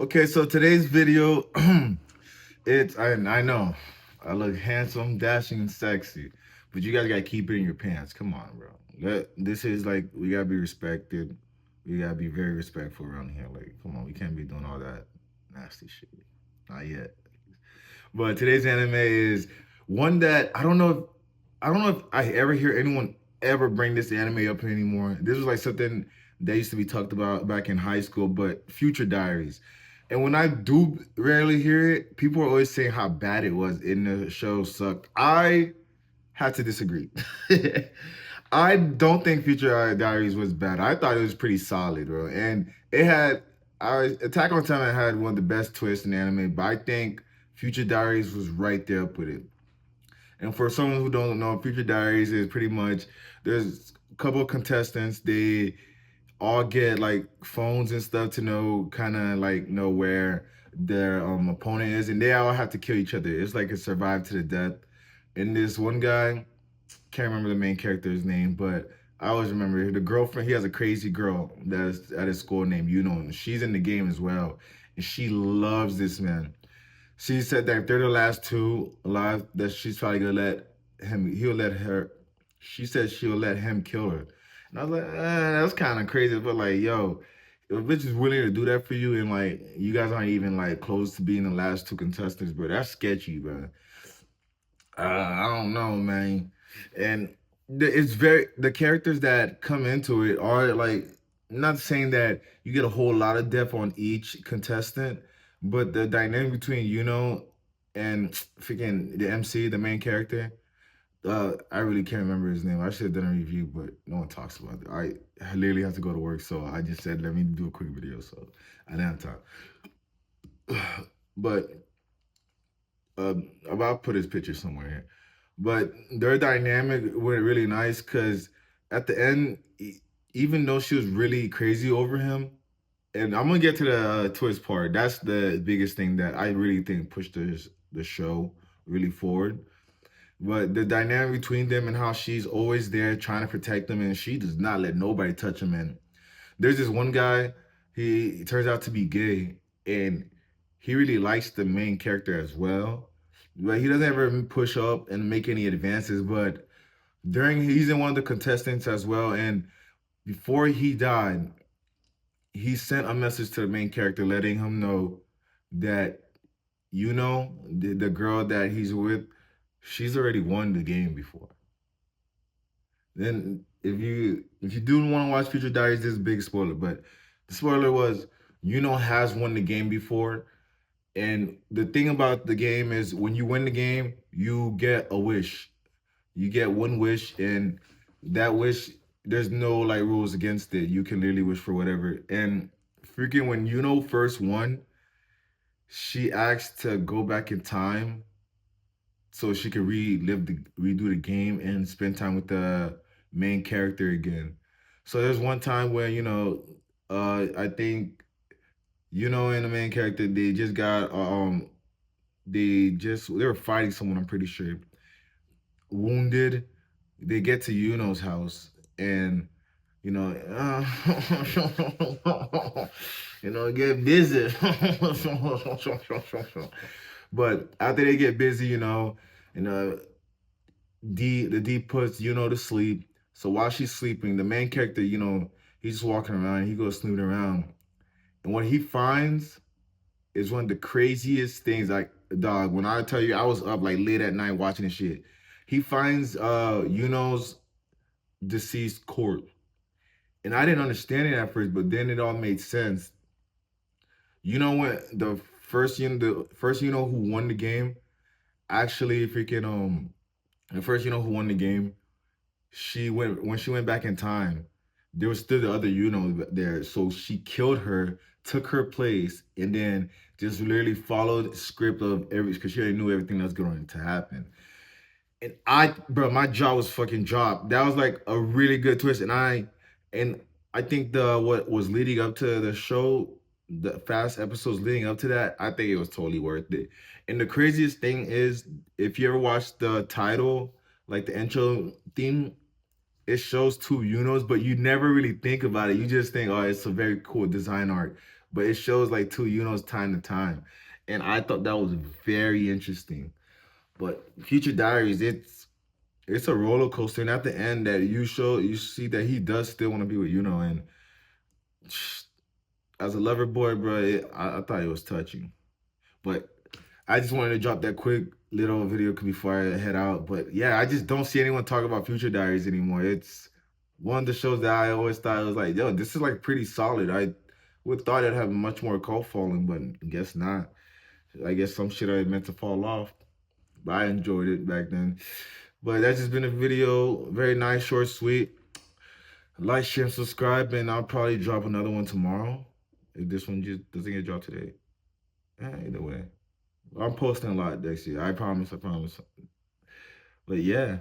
Okay, so today's video, I know I look handsome, dashing, and sexy, but you guys gotta keep it in your pants. Come on, bro. This is like we gotta be respected. We gotta be very respectful around here. Like, come on, we can't be doing all that nasty shit. Not yet. But today's anime is one that I don't know if I ever hear anyone ever bring this anime up anymore. This was like something that used to be talked about back in high school, but Future Diaries. And when I do rarely hear it, people are always saying how bad it was and the show sucked. I had to disagree. I don't think Future Diaries was bad. I thought it was pretty solid, bro. And it had Attack on Titan had one of the best twists in anime, but I think Future Diaries was right there up with it. And for someone who don't know, Future Diaries is pretty much there's a couple of contestants. They all get like phones and stuff to know kind of like know where their opponent is, and they all have to kill each other. It's like a survive to the death. And this one guy, can't remember the main character's name, but I always remember the girlfriend. He has a crazy girl that's at his school named Yuno, and she's in the game as well, and she loves this man. She said that if they're the last two alive, that she's probably gonna let him. He'll let her. She said she'll let him kill her. And I was like, that's kind of crazy. But like, yo, if a bitch is willing to do that for you, and like you guys aren't even like close to being the last two contestants, bro, that's sketchy, bro. I don't know, man. And it's very the characters that come into it are like not saying that you get a whole lot of depth on each contestant, but the dynamic between and freaking the MC, the main character. I really can't remember his name. I should have done a review, but no one talks about it. I literally have to go to work, so I just said let me do a quick video. So I didn't have time. But I'll put his picture somewhere here. But their dynamic went really nice because at the end, even though she was really crazy over him, and I'm gonna get to the twist part. That's the biggest thing that I really think pushed the show really forward. But the dynamic between them and how she's always there trying to protect them, and she does not let nobody touch him. And there's this one guy, he turns out to be gay, and he really likes the main character as well. But he doesn't ever push up and make any advances. But he's in one of the contestants as well. And before he died, he sent a message to the main character letting him know that the girl that he's with, she's already won the game before. Then if you do want to watch Future Diaries, this is a big spoiler, but the spoiler was has won the game before. And the thing about the game is when you win the game, you get a wish. You get one wish, and that wish, there's no like rules against it. You can literally wish for whatever. And freaking when first won, she asked to go back in time so she could redo the game and spend time with the main character again. So there's one time where I think and the main character they just got they were fighting someone, I'm pretty sure, wounded. They get to house, and you know get busy. But after they get busy, you know the D puts to sleep. So while she's sleeping, the main character, he's just walking around. He goes snooping around, and what he finds is one of the craziest things. Like, dog, when I tell you, I was up like late at night watching this shit. He finds Yuno's deceased corpse, and I didn't understand it at first, but then it all made sense. When the first who won the game actually freaking the first who won the game, she went back in time, there was still the other there. So she killed her, took her place, and then just literally followed the script of every because she already knew everything that was going to happen. And bro, my jaw was fucking dropped. That was like a really good twist. And I think the what was leading up to the show, the fast episodes leading up to that, I think it was totally worth it. And the craziest thing is, if you ever watch the title, like the intro theme, it shows two Unos, but you never really think about it. You just think, oh, it's a very cool design art. but it shows like two Yunos time to time, and I thought that was very interesting. But Future Diaries, it's a roller coaster, and at the end, that you see that he does still want to be with Yuno, and as a lover boy, bro, I thought it was touching. But I just wanted to drop that quick little video before I head out. But yeah, I just don't see anyone talk about Future Diaries anymore. It's one of the shows that I always thought was like, yo, this is like pretty solid. I would thought it'd have much more cult following, but I guess not. I guess some shit I meant to fall off. But I enjoyed it back then. But that's just been a video. Very nice, short, sweet. Like, share, and subscribe, and I'll probably drop another one tomorrow. If this one just doesn't get dropped today. Either way. I'm posting a lot next year. I promise, I promise. But yeah.